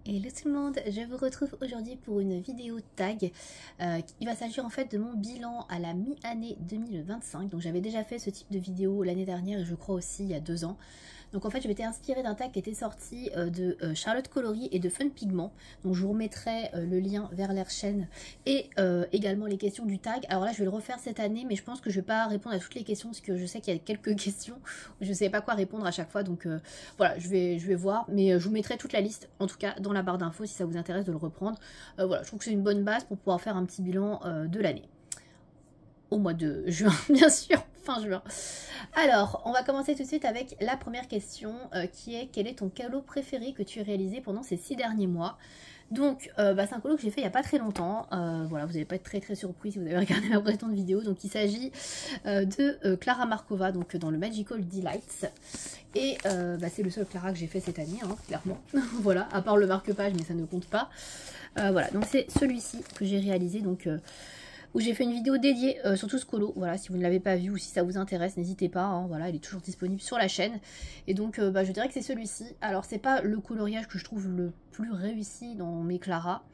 Hello tout le monde, je vous retrouve aujourd'hui pour une vidéo tag. Il va s'agir en fait de mon bilan à la mi-année 2025. Donc j'avais déjà fait ce type de vidéo l'année dernière et je crois aussi il y a 2 ans. Donc en fait je m'étais inspirée d'un tag qui était sorti de Charlotte Coloris et de Fun Pigment. Donc je vous remettrai le lien vers leur chaîne et également les questions du tag. Alors là je vais le refaire cette année, mais je pense que je ne vais pas répondre à toutes les questions parce que je sais qu'il y a quelques questions où je ne savais pas quoi répondre à chaque fois. Donc voilà, je vais voir, mais je vous mettrai toute la liste en tout cas dans la barre d'infos si ça vous intéresse de le reprendre. Voilà, je trouve que c'est une bonne base pour pouvoir faire un petit bilan de l'année. Au mois de juin, bien sûr, fin juin. Alors, on va commencer tout de suite avec la première question qui est: quel est ton calo préféré que tu as réalisé pendant ces 6 derniers mois? Donc, c'est un colo que j'ai fait il n'y a pas très longtemps. Voilà, vous n'allez pas être très surpris si vous avez regardé ma précédente vidéo. Donc, il s'agit de Clara Markova, donc dans le Magical Delights. Et c'est le seul Clara que j'ai fait cette année, hein, clairement. Voilà, à part le marque-page, mais ça ne compte pas. Voilà, donc c'est celui-ci que j'ai réalisé, donc où j'ai fait une vidéo dédiée sur tout ce colo. Voilà, si vous ne l'avez pas vu ou si ça vous intéresse, n'hésitez pas, hein, voilà, il est toujours disponible sur la chaîne. Et donc je dirais que c'est celui-ci. Alors c'est pas le coloriage que je trouve le plus réussi dans mes Clara,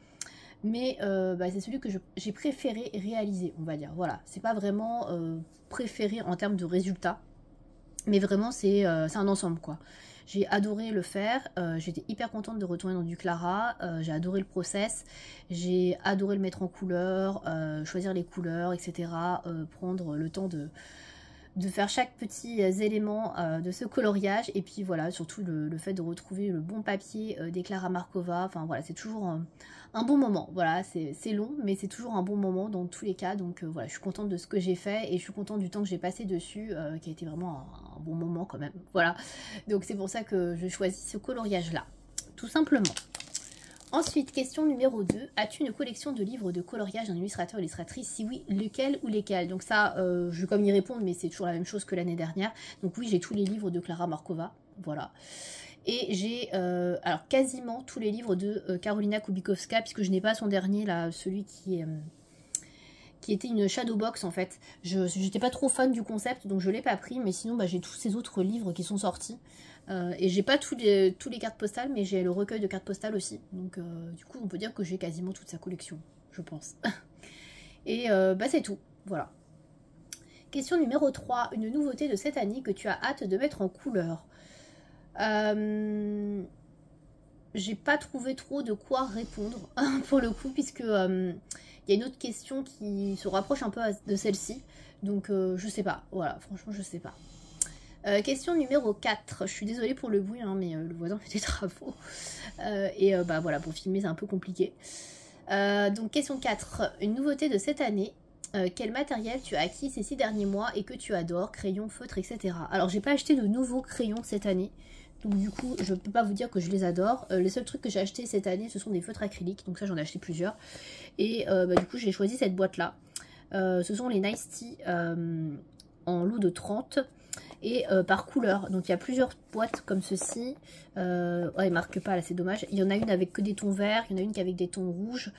mais c'est celui que j'ai préféré réaliser, on va dire. Voilà, c'est pas vraiment préféré en termes de résultats, mais vraiment c'est un ensemble quoi. J'ai adoré le faire, j'étais hyper contente de retourner dans du Clara, j'ai adoré le process, j'ai adoré le mettre en couleur, choisir les couleurs, etc. Prendre le temps de faire chaque petit élément de ce coloriage, et puis voilà, surtout le fait de retrouver le bon papier des Clara Markova. Enfin voilà, c'est toujours un bon moment. Voilà, c'est long, mais c'est toujours un bon moment dans tous les cas. Donc voilà, je suis contente de ce que j'ai fait et je suis contente du temps que j'ai passé dessus, qui a été vraiment un bon moment quand même. Voilà, donc c'est pour ça que je choisis ce coloriage là, tout simplement. Ensuite, question numéro 2. As-tu une collection de livres de coloriage d'un illustrateur ou illustratrice? Si oui, lequel ou lesquels? Donc ça, je vais comme y répondre, mais c'est toujours la même chose que l'année dernière. Donc oui, j'ai tous les livres de Clara Markova. Voilà. Et j'ai alors quasiment tous les livres de Karolina Kubikowska, puisque je n'ai pas son dernier, là, celui qui était une shadow box en fait. Je n'étais pas trop fan du concept, donc je ne l'ai pas pris, mais sinon j'ai tous ces autres livres qui sont sortis. Et j'ai pas tous les cartes postales, mais j'ai le recueil de cartes postales aussi. Donc du coup on peut dire que j'ai quasiment toute sa collection, je pense. Et c'est tout, voilà. Question numéro 3. Une nouveauté de cette année que tu as hâte de mettre en couleur? J'ai pas trouvé trop de quoi répondre pour le coup, puisque il y a une autre question qui se rapproche un peu de celle-ci. Donc je sais pas, voilà, franchement je sais pas. Question numéro 4. Je suis désolée pour le bruit, hein, mais le voisin fait des travaux. Voilà, pour filmer c'est un peu compliqué. Donc question 4. Une nouveauté de cette année. Quel matériel tu as acquis ces 6 derniers mois et que tu adores? Crayons, feutres, etc. Alors j'ai pas acheté de nouveaux crayons cette année. Donc du coup je peux pas vous dire que je les adore. Les seuls trucs que j'ai acheté cette année ce sont des feutres acryliques. Donc ça j'en ai acheté plusieurs. Et du coup j'ai choisi cette boîte là. Ce sont les Nice Tea en lot de 30. Et par couleur, donc il y a plusieurs boîtes comme ceci. Ouais, il marque pas là, c'est dommage. Il y en a une avec que des tons verts, il y en a une avec des tons rouges,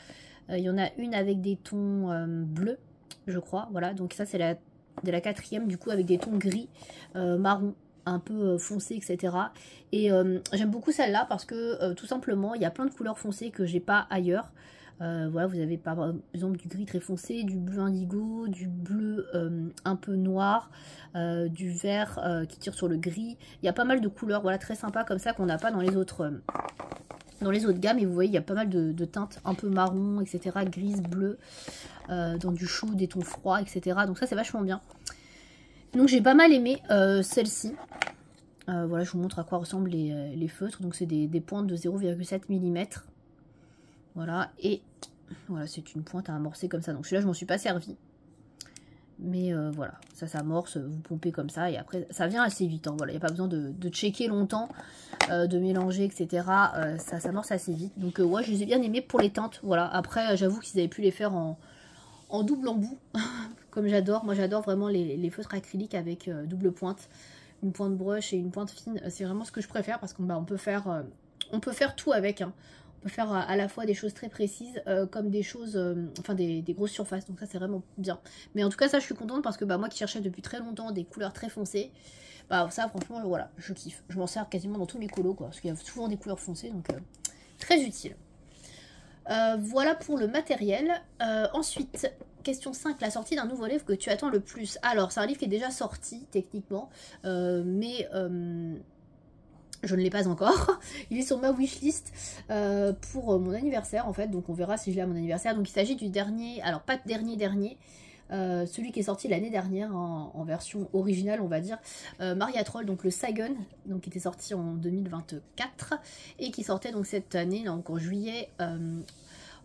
il y en a une avec des tons bleus, je crois. Voilà, donc ça c'est de la 4e, du coup avec des tons gris, marron, un peu foncé, etc. Et j'aime beaucoup celle-là parce que tout simplement il y a plein de couleurs foncées que j'ai pas ailleurs. Voilà, vous avez par exemple du gris très foncé, du bleu indigo, du bleu un peu noir, du vert qui tire sur le gris. Il y a pas mal de couleurs, voilà, très sympa comme ça qu'on n'a pas dans les autres gammes. Et vous voyez, il y a pas mal de teintes un peu marron, etc., grise, bleu, dans du chou, des tons froids, etc. Donc ça c'est vachement bien. Donc j'ai pas mal aimé celle-ci. Voilà, je vous montre à quoi ressemblent les feutres. Donc c'est des pointes de 0,7 mm. Voilà, et voilà, c'est une pointe à amorcer comme ça. Donc celui-là, je m'en suis pas servi. Mais voilà, ça s'amorce, vous pompez comme ça. Et après, ça vient assez vite. Hein, voilà, il n'y a pas besoin de checker longtemps, de mélanger, etc. Ça s'amorce assez vite. Donc ouais, je les ai bien aimés pour les teintes. Voilà, après, j'avoue qu'ils avaient pu les faire en double embout. Comme j'adore. Moi, j'adore vraiment les feutres acryliques avec double pointe. Une pointe brush et une pointe fine. C'est vraiment ce que je préfère parce qu'on peut faire tout avec. Hein. On peut faire à la fois des choses très précises comme des choses, enfin des grosses surfaces. Donc ça c'est vraiment bien. Mais en tout cas ça je suis contente parce que moi qui cherchais depuis très longtemps des couleurs très foncées, ça franchement voilà, je kiffe. Je m'en sers quasiment dans tous mes colos quoi. Parce qu'il y a souvent des couleurs foncées donc très utile. Voilà pour le matériel. Ensuite, question 5, la sortie d'un nouveau livre que tu attends le plus. Alors, c'est un livre qui est déjà sorti, techniquement, mais je ne l'ai pas encore. Il est sur ma wishlist pour mon anniversaire, en fait, donc on verra si je l'ai à mon anniversaire. Donc, il s'agit du dernier, alors pas dernier, celui qui est sorti l'année dernière en version originale, on va dire, Maria Troll, donc le Sagan, donc qui était sorti en 2024 et qui sortait donc cette année, donc en juillet,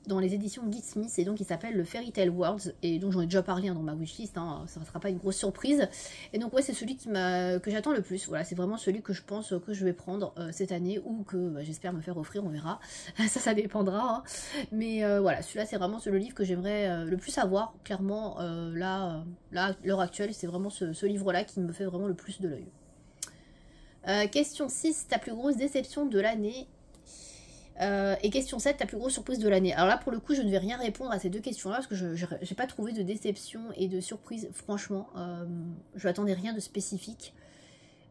dans les éditions Smith, et donc il s'appelle le Fairy Tale Worlds, et donc j'en ai déjà parlé dans ma wishlist, hein, ça ne sera pas une grosse surprise. Et donc ouais, c'est celui que j'attends le plus. Voilà, c'est vraiment celui que je pense que je vais prendre cette année, ou que j'espère me faire offrir, on verra. Ça dépendra, hein. Mais voilà, celui-là c'est vraiment le livre que j'aimerais le plus avoir, clairement. Là, à l'heure actuelle, c'est vraiment ce livre-là qui me fait vraiment le plus de l'œil. Question 6, ta plus grosse déception de l'année. Et question 7, ta plus grosse surprise de l'année. Alors là, pour le coup, je ne vais rien répondre à ces deux questions-là parce que je n'ai pas trouvé de déception et de surprise. Franchement, je n'attendais rien de spécifique.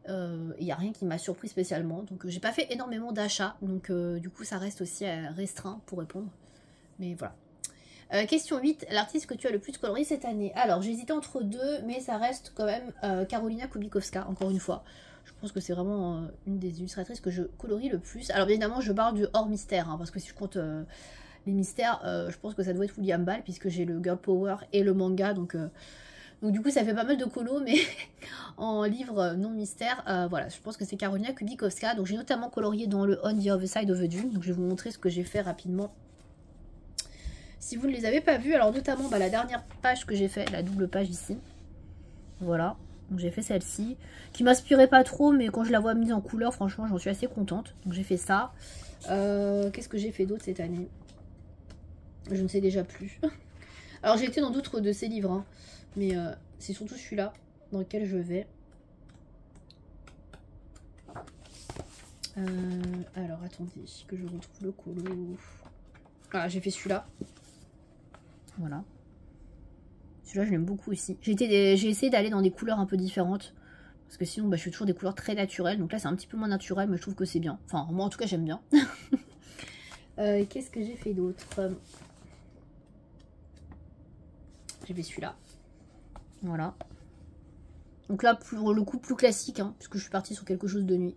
Il n'y a rien qui m'a surpris spécialement. Donc, j'ai pas fait énormément d'achats. Donc, du coup, ça reste aussi restreint pour répondre. Mais voilà. Question 8, l'artiste que tu as le plus colorié cette année. Alors, j'hésitais entre deux, mais ça reste quand même Karolina Kubikowska, encore une fois. Je pense que c'est vraiment une des illustratrices que je colorie le plus. Alors bien évidemment, je parle du hors mystère, hein, parce que si je compte les mystères, je pense que ça doit être William Ball, puisque j'ai le Girl Power et le manga, donc du coup ça fait pas mal de colos, mais en livre non mystère, voilà, je pense que c'est Karolina Kubikowska. Donc j'ai notamment colorié dans le On the Other Side of the Dune, donc je vais vous montrer ce que j'ai fait rapidement. Si vous ne les avez pas vus, alors notamment la dernière page que j'ai fait, la double page ici, voilà. Donc j'ai fait celle-ci, qui m'inspirait pas trop, mais quand je la vois mise en couleur, franchement, j'en suis assez contente. Donc j'ai fait ça. Qu'est-ce que j'ai fait d'autre cette année? Je ne sais déjà plus. Alors j'ai été dans d'autres de ces livres, hein, mais c'est surtout celui-là dans lequel je vais. Alors attendez, que je retrouve le colo. Voilà, j'ai fait celui-là. Voilà. Celui-là, je l'aime beaucoup aussi. J'ai essayé d'aller dans des couleurs un peu différentes. Parce que sinon, je fais toujours des couleurs très naturelles. Donc là, c'est un petit peu moins naturel, mais je trouve que c'est bien. Enfin, moi, en tout cas, j'aime bien. Qu'est-ce que j'ai fait d'autre? J'ai fait celui-là. Voilà. Donc là, pour le coup, plus classique, hein, puisque je suis partie sur quelque chose de nuit.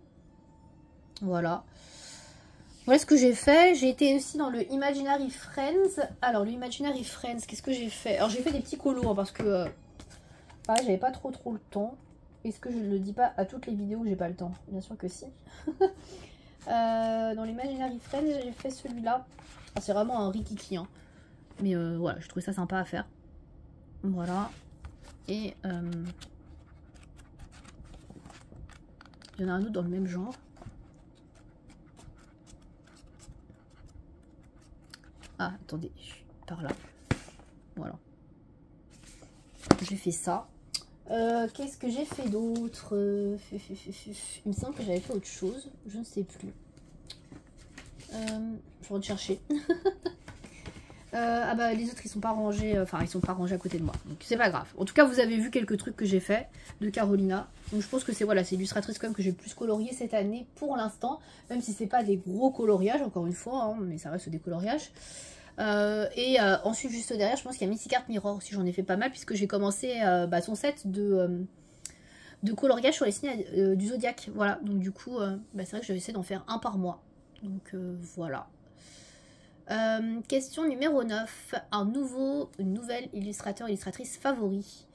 Voilà. Voilà ce que j'ai fait. J'ai été aussi dans le Imaginary Friends. Alors, le Imaginary Friends, qu'est-ce que j'ai fait? Alors, j'ai fait des petits colos, hein, parce que pareil, j'avais pas trop le temps. Est-ce que je ne le dis pas à toutes les vidéos que j'ai pas le temps? Bien sûr que si. Dans l'Imaginary Friends, j'ai fait celui-là. C'est vraiment un rikiki, hein. Mais voilà, je trouvais ça sympa à faire. Voilà. Et il y en a un autre dans le même genre. Ah, attendez, je suis par là. Voilà. J'ai fait ça. Qu'est-ce que j'ai fait d'autre? Il me semble que j'avais fait autre chose. Je ne sais plus. Je vais chercher. Ah bah les autres ils sont pas rangés. Enfin ils sont pas rangés à côté de moi. Donc c'est pas grave. En tout cas vous avez vu quelques trucs que j'ai fait de Karolina. Donc je pense que c'est voilà, c'est l'illustratrice quand même que j'ai le plus colorié cette année pour l'instant. Même si c'est pas des gros coloriages encore une fois. Hein, mais ça reste des coloriages. Ensuite juste derrière je pense qu'il y a Mystic Art Mirror aussi, j'en ai fait pas mal puisque j'ai commencé son set de coloriage sur les signes du zodiaque, voilà, donc du coup c'est vrai que je vais essayer d'en faire un par mois, donc voilà. Question numéro 9, une nouvelle illustratrice favori.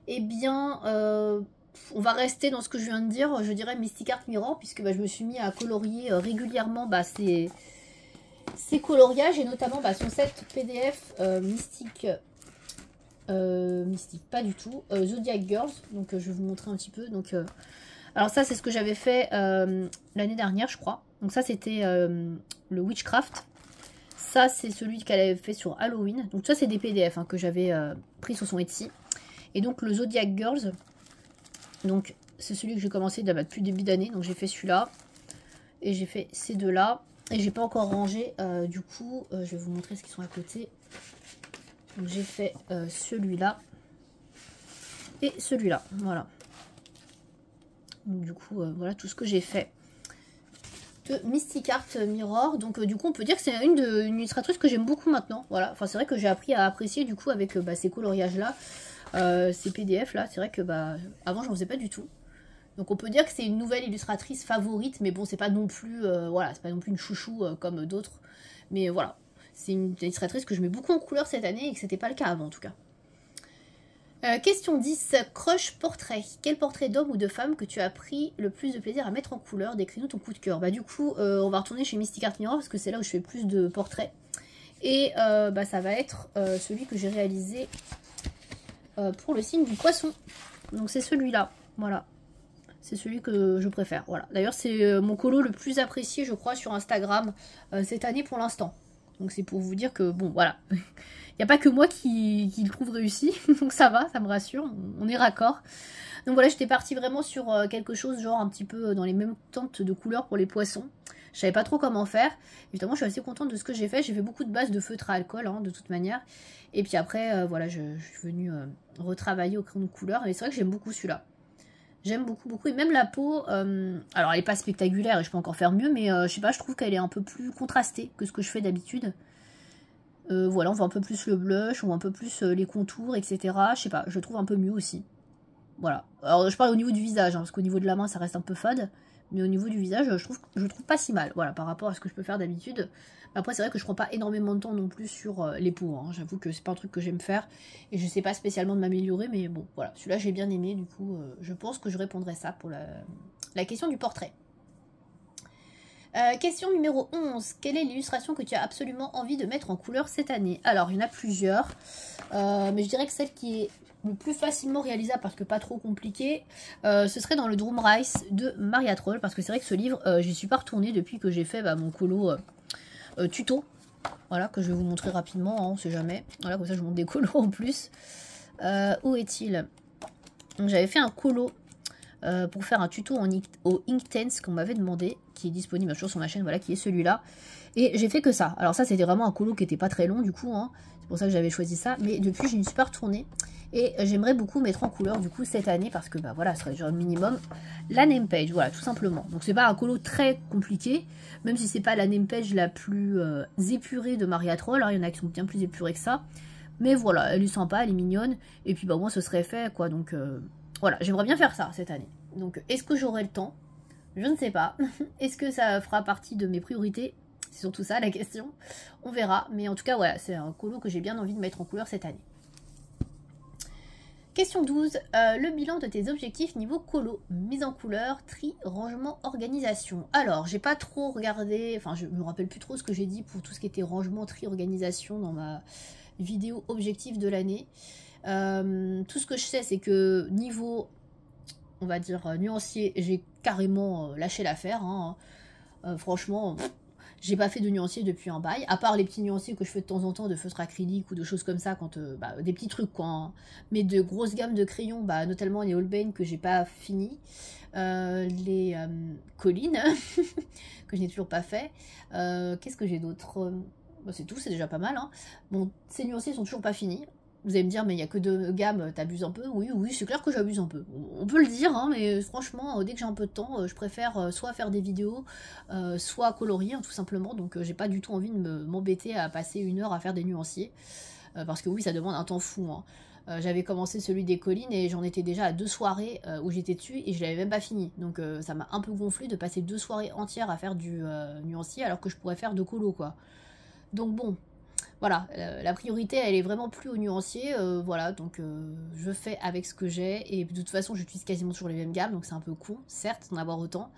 Eh bien on va rester dans ce que je viens de dire, je dirais Mystic Art Mirror, puisque je me suis mis à colorier régulièrement ces coloriages, et notamment son set PDF Mystique pas du tout, Zodiac Girls, donc je vais vous montrer un petit peu. Donc alors ça c'est ce que j'avais fait l'année dernière je crois, donc ça c'était le Witchcraft, ça c'est celui qu'elle avait fait sur Halloween, donc ça c'est des PDF hein, que j'avais pris sur son Etsy, et donc le Zodiac Girls, donc c'est celui que j'ai commencé depuis le début d'année, donc j'ai fait celui-là, et j'ai fait ces deux-là. Et j'ai pas encore rangé, du coup, je vais vous montrer ce qui sont à côté. Donc j'ai fait celui-là et celui-là, voilà. Donc du coup, voilà tout ce que j'ai fait de Mystic Art Mirror. Donc du coup on peut dire que c'est une illustratrice que j'aime beaucoup maintenant. Voilà, enfin c'est vrai que j'ai appris à apprécier du coup avec ces coloriages là, ces PDF là. C'est vrai que avant j'en faisais pas du tout. Donc on peut dire que c'est une nouvelle illustratrice favorite, mais bon c'est pas non plus voilà, c'est pas non plus une chouchou comme d'autres. Mais voilà, c'est une illustratrice que je mets beaucoup en couleur cette année et que c'était pas le cas avant en tout cas. Question 10, crush portrait. Quel portrait d'homme ou de femme que tu as pris le plus de plaisir à mettre en couleur? Décris-nous ton coup de cœur. Du coup, on va retourner chez Mystic Art Mirror parce que c'est là où je fais plus de portraits. Et ça va être celui que j'ai réalisé pour le signe du poisson. Donc c'est celui-là, voilà. C'est celui que je préfère, voilà. D'ailleurs, c'est mon colo le plus apprécié, je crois, sur Instagram cette année pour l'instant. Donc c'est pour vous dire que, bon, voilà. Il n'y a pas que moi qui le trouve réussi, donc ça va, ça me rassure, on est raccord. Donc voilà, j'étais partie vraiment sur quelque chose, genre un petit peu dans les mêmes teintes de couleurs pour les poissons. Je savais pas trop comment faire. Évidemment, je suis assez contente de ce que j'ai fait. J'ai fait beaucoup de bases de feutre à alcool, hein, de toute manière. Et puis après, voilà, je suis venue retravailler au crayon de couleur. Et c'est vrai que j'aime beaucoup celui-là. J'aime beaucoup, beaucoup. Et même la peau, alors elle n'est pas spectaculaire et je peux encore faire mieux, mais je sais pas, je trouve qu'elle est un peu plus contrastée que ce que je fais d'habitude. Voilà, on voit un peu plus le blush, on voit un peu plus les contours, etc. Je sais pas, je le trouve un peu mieux aussi. Voilà. Alors je parle au niveau du visage, hein, parce qu'au niveau de la main, ça reste un peu fade. Mais au niveau du visage, je trouve pas si mal, voilà, par rapport à ce que je peux faire d'habitude. Après, c'est vrai que je prends pas énormément de temps non plus sur les peaux, hein. J'avoue que c'est pas un truc que j'aime faire. Et je sais pas spécialement de m'améliorer, mais bon, voilà. Celui-là, j'ai bien aimé, du coup, je pense que je répondrai ça pour la question du portrait. Question numéro 11. Quelle est l'illustration que tu as absolument envie de mettre en couleur cette année? Alors, il y en a plusieurs. Mais je dirais que celle qui est le plus facilement réalisable, parce que pas trop compliqué, ce serait dans le Drum Rice de Maria Troll. Parce que c'est vrai que ce livre, j'y suis pas retournée depuis que j'ai fait mon colo tuto. Voilà, que je vais vous montrer rapidement, hein, on sait jamais. Voilà, comme ça je montre des colos en plus. Où est-il? Donc j'avais fait un colo pour faire un tuto au Inktense qu'on m'avait demandé, qui est disponible toujours sur ma chaîne, voilà, qui est celui-là. Et j'ai fait que ça. Alors ça, c'était vraiment un colo qui était pas très long du coup, hein. C'est pour ça que j'avais choisi ça. Mais depuis, je n'y suis pas retournée. Et j'aimerais beaucoup mettre en couleur du coup cette année, parce que voilà, ce serait genre minimum la name page, voilà, tout simplement. Donc c'est pas un colo très compliqué, même si c'est pas la name page la plus épurée de Maria Troll, hein. Il y en a qui sont bien plus épurés que ça. Mais voilà, elle est sympa, elle est mignonne. Et puis au moins ce serait fait, quoi. Donc voilà, j'aimerais bien faire ça cette année. Donc est-ce que j'aurai le temps? Je ne sais pas. Est-ce que ça fera partie de mes priorités? C'est surtout ça la question. On verra. Mais en tout cas, voilà, c'est un colo que j'ai bien envie de mettre en couleur cette année. Question 12. Le bilan de tes objectifs niveau colo. Mise en couleur, tri, rangement, organisation. Alors, j'ai pas trop regardé, enfin je me rappelle plus trop ce que j'ai dit pour tout ce qui était rangement, tri, organisation dans ma vidéo objectif de l'année. Tout ce que je sais, c'est que niveau, on va dire, nuancier, j'ai carrément lâché l'affaire, hein. Franchement, j'ai pas fait de nuancier depuis un bail, à part les petits nuanciers que je fais de temps en temps, de feutre acrylique ou de choses comme ça, quand des petits trucs quoi, hein. Mais de grosses gammes de crayons, notamment les Holbein que j'ai pas fini, les collines que je n'ai toujours pas fait. Qu'est-ce que j'ai d'autre? C'est tout, c'est déjà pas mal, hein. Bon, ces nuanciers sont toujours pas finis. Vous allez me dire, mais il n'y a que deux gammes, t'abuses un peu? Oui, oui, c'est clair que j'abuse un peu. On peut le dire, hein, mais franchement, dès que j'ai un peu de temps, je préfère soit faire des vidéos, soit colorier, hein, tout simplement. Donc, j'ai pas du tout envie de m'embêter à passer 1 heure à faire des nuanciers. Parce que oui, ça demande un temps fou, hein. J'avais commencé celui des collines et j'en étais déjà à 2 soirées où j'étais dessus et je l'avais même pas fini. Donc, ça m'a un peu gonflé de passer 2 soirées entières à faire du nuancier alors que je pourrais faire de colo, quoi. Donc, bon. Voilà, la priorité elle est vraiment plus au nuancier, voilà, donc je fais avec ce que j'ai, et de toute façon j'utilise quasiment toujours les mêmes gammes, donc c'est un peu con, certes, d'en avoir autant,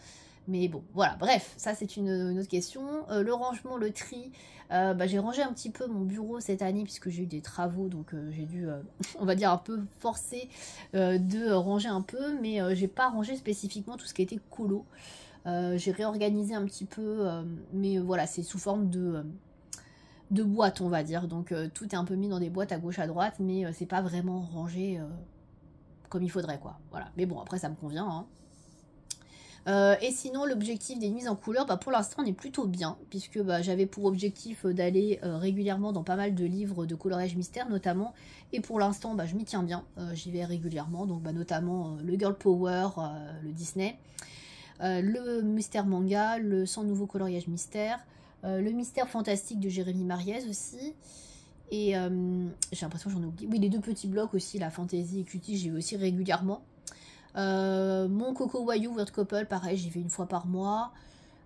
mais bon, voilà, bref, ça c'est une autre question. Le rangement, le tri, j'ai rangé un petit peu mon bureau cette année, puisque j'ai eu des travaux, donc j'ai dû, on va dire un peu forcer de ranger un peu, mais j'ai pas rangé spécifiquement tout ce qui était colo. J'ai réorganisé un petit peu, mais voilà, c'est sous forme de boîtes, on va dire, donc tout est un peu mis dans des boîtes à gauche à droite, mais c'est pas vraiment rangé comme il faudrait, quoi, voilà, mais bon, après ça me convient, hein. Et sinon l'objectif des mises en couleur, pour l'instant on est plutôt bien, puisque j'avais pour objectif d'aller régulièrement dans pas mal de livres de coloriage mystère notamment, et pour l'instant je m'y tiens bien, j'y vais régulièrement, donc notamment le Girl Power, le Disney. le mystère manga, le 100 nouveaux coloriages mystère, le mystère fantastique de Jérémy Mariez aussi. Et j'ai l'impression que j'en ai oublié. Oui, les 2 petits blocs aussi, la fantasy et cutie, j'y vais aussi régulièrement. Mon Coco Wayou World Couple, pareil, j'y vais une fois par mois.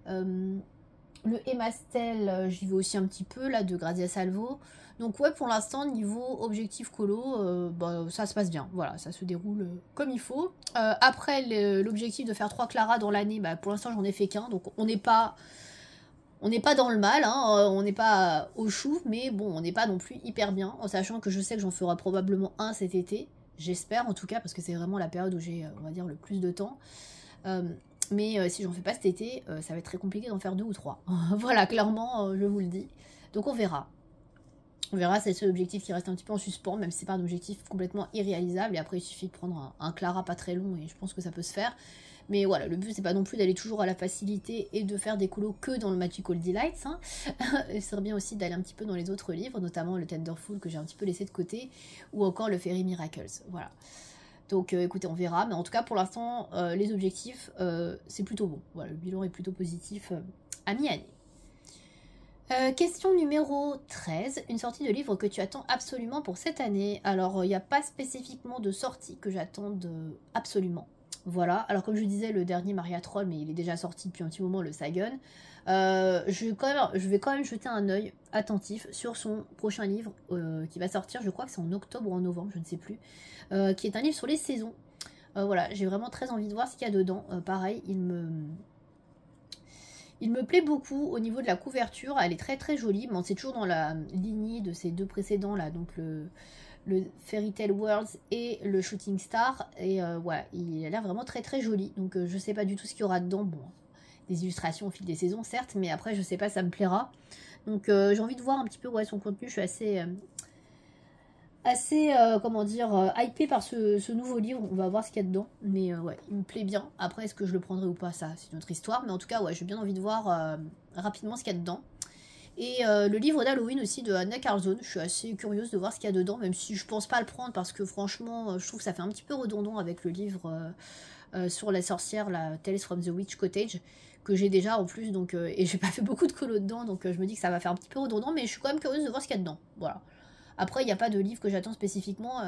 Le Emastel, j'y vais aussi un petit peu, là, de Grazia Salvo. Donc ouais, pour l'instant, niveau objectif colo, bah, ça se passe bien. Voilà, ça se déroule comme il faut. Après, l'objectif de faire 3 Clara dans l'année, bah, pour l'instant, j'en ai fait qu'un. Donc on n'est pas dans le mal, hein, on n'est pas au chou, mais bon, on n'est pas non plus hyper bien, en sachant que je sais que j'en ferai probablement un cet été. J'espère en tout cas, parce que c'est vraiment la période où j'ai, on va dire, le plus de temps. Mais si j'en fais pas cet été, ça va être très compliqué d'en faire 2 ou 3. Voilà, clairement, je vous le dis. Donc on verra. On verra, c'est ce objectif qui reste un petit peu en suspens, même si c'est pas un objectif complètement irréalisable. Et après, il suffit de prendre un Clara pas très long et je pense que ça peut se faire. Mais voilà, le but, c'est pas non plus d'aller toujours à la facilité et de faire des colos que dans le Magical Delights. Hein. Il serait bien aussi d'aller un petit peu dans les autres livres, notamment le Tenderful que j'ai un petit peu laissé de côté, ou encore le Fairy Miracles. Voilà. Donc écoutez, on verra. Mais en tout cas, pour l'instant, les objectifs, c'est plutôt bon. Voilà, le bilan est plutôt positif à mi-année. Question numéro 13, une sortie de livre que tu attends absolument pour cette année. Alors, il n'y a pas spécifiquement de sortie que j'attends absolument. Voilà, alors comme je disais, le dernier Maria Troll, mais il est déjà sorti depuis un petit moment, le Sagan. Je vais quand même jeter un œil attentif sur son prochain livre qui va sortir, je crois que c'est en octobre ou en novembre, je ne sais plus, qui est un livre sur les saisons. Voilà, j'ai vraiment très envie de voir ce qu'il y a dedans. Pareil, il me plaît beaucoup au niveau de la couverture, elle est très très jolie, mais c'est toujours dans la lignée de ces 2 précédents là, donc le Fairy Tale Worlds et le Shooting Star, et voilà, il a l'air vraiment très très joli, donc je sais pas du tout ce qu'il y aura dedans, bon, des illustrations au fil des saisons certes, mais après je sais pas, ça me plaira, donc j'ai envie de voir un petit peu son contenu, je suis assez comment dire, hypée par ce nouveau livre, on va voir ce qu'il y a dedans, mais ouais, il me plaît bien, après est-ce que je le prendrai ou pas, ça c'est une autre histoire, mais en tout cas ouais, j'ai bien envie de voir rapidement ce qu'il y a dedans. Et le livre d'Halloween aussi de Anna Carlzone, je suis assez curieuse de voir ce qu'il y a dedans, même si je pense pas le prendre parce que franchement je trouve que ça fait un petit peu redondant avec le livre sur la sorcière, la Tales from the Witch Cottage, que j'ai déjà en plus, donc et j'ai pas fait beaucoup de colos dedans, donc je me dis que ça va faire un petit peu redondant, mais je suis quand même curieuse de voir ce qu'il y a dedans, voilà. Après il n'y a pas de livre que j'attends spécifiquement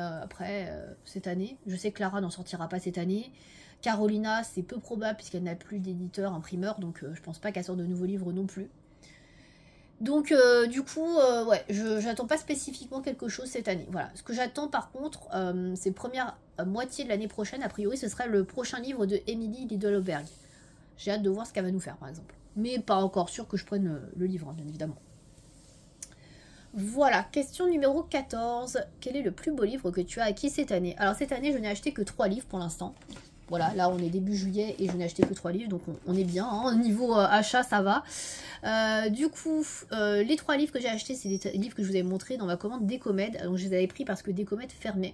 cette année, je sais que Clara n'en sortira pas cette année, Carolina c'est peu probable puisqu'elle n'a plus d'éditeur imprimeur, donc je pense pas qu'elle sorte de nouveaux livres non plus. Donc du coup, ouais, j'attends pas spécifiquement quelque chose cette année. Voilà. Ce que j'attends par contre, c'est première moitié de l'année prochaine. A priori, ce serait le prochain livre de Emily Lidlberg. J'ai hâte de voir ce qu'elle va nous faire, par exemple. Mais pas encore sûr que je prenne le livre, hein, bien évidemment. Voilà, question numéro 14. Quel est le plus beau livre que tu as acquis cette année? Alors cette année, je n'ai acheté que 3 livres pour l'instant. Voilà, là on est début juillet et je n'ai acheté que 3 livres, donc on est bien, hein, niveau achat ça va. Du coup, les 3 livres que j'ai achetés, c'est des livres que je vous avais montrés dans ma commande Décomed. Donc je les avais pris parce que Décomed fermait.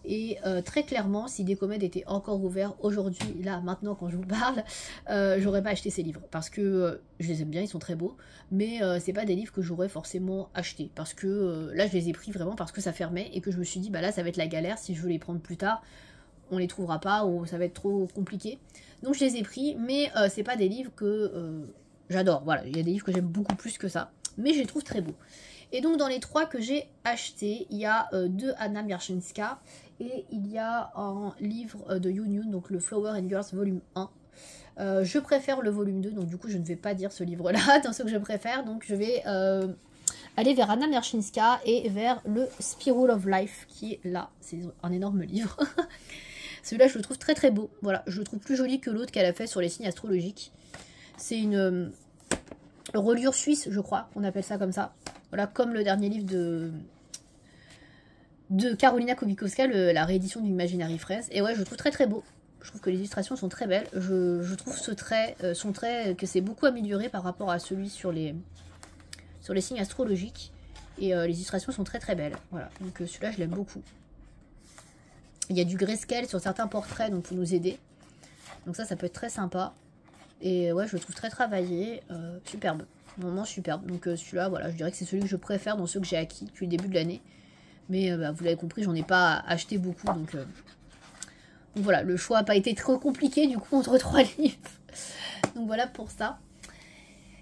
Et très clairement, si Décomed était encore ouvert aujourd'hui, là, maintenant quand je vous parle, j'aurais pas acheté ces livres. Parce que je les aime bien, ils sont très beaux, mais c'est pas des livres que j'aurais forcément achetés. Parce que là, je les ai pris vraiment parce que ça fermait et que je me suis dit, bah là, ça va être la galère si je veux les prendre plus tard. On les trouvera pas ou ça va être trop compliqué. Donc je les ai pris, mais c'est pas des livres que j'adore. Voilà, il y a des livres que j'aime beaucoup plus que ça, mais je les trouve très beaux. Et donc dans les 3 que j'ai achetés, il y a 2 Anna Mierczynska et il y a un livre de Yoon Yoon, donc le Flower and Girls volume 1. Je préfère le volume 2, donc du coup je ne vais pas dire ce livre-là dans ce que je préfère, donc je vais aller vers Anna Mierczynska et vers le Spiral of Life qui est là. C'est un énorme livre. Celui-là, je le trouve très très beau. Voilà, je le trouve plus joli que l'autre qu'elle a fait sur les signes astrologiques. C'est une reliure suisse, je crois, on appelle ça comme ça. Voilà, comme le dernier livre de Karolina Kowikowska, la réédition du Imaginary Fraise. Et ouais, je le trouve très très beau. Je trouve que les illustrations sont très belles. Je trouve son trait que c'est beaucoup amélioré par rapport à celui sur les signes astrologiques. Et les illustrations sont très très belles. Voilà, donc celui-là, je l'aime beaucoup. Il y a du grayscale sur certains portraits, donc pour nous aider. Donc ça peut être très sympa. Et ouais, je le trouve très travaillé. Superbe. Vraiment superbe. Donc celui-là, voilà, je dirais que c'est celui que je préfère dans ceux que j'ai acquis depuis le début de l'année. Mais vous l'avez compris, j'en ai pas acheté beaucoup. Donc voilà, le choix n'a pas été trop compliqué du coup entre 3 livres. Donc voilà pour ça.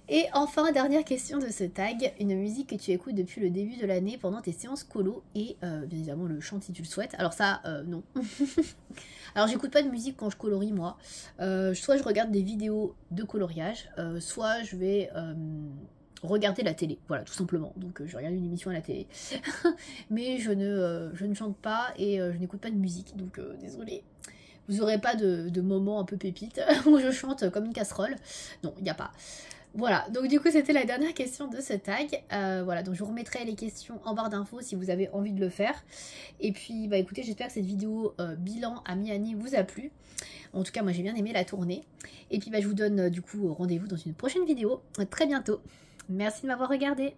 Et enfin, dernière question de ce tag, une musique que tu écoutes depuis le début de l'année pendant tes séances colo et bien évidemment le chant si tu le souhaites. Alors ça, non. Alors j'écoute pas de musique quand je colorie moi. Soit je regarde des vidéos de coloriage, soit je vais regarder la télé, voilà tout simplement. Donc je regarde une émission à la télé. Mais je ne chante pas et je n'écoute pas de musique, donc désolée. Vous aurez pas de moment un peu pépite où je chante comme une casserole. Non, il n'y a pas. Voilà, donc du coup c'était la dernière question de ce tag. Voilà, donc je vous remettrai les questions en barre d'infos si vous avez envie de le faire. Et puis bah écoutez, j'espère que cette vidéo bilan à mi-année vous a plu. En tout cas moi j'ai bien aimé la tournée. Et puis bah je vous donne du coup rendez-vous dans une prochaine vidéo. À très bientôt. Merci de m'avoir regardé.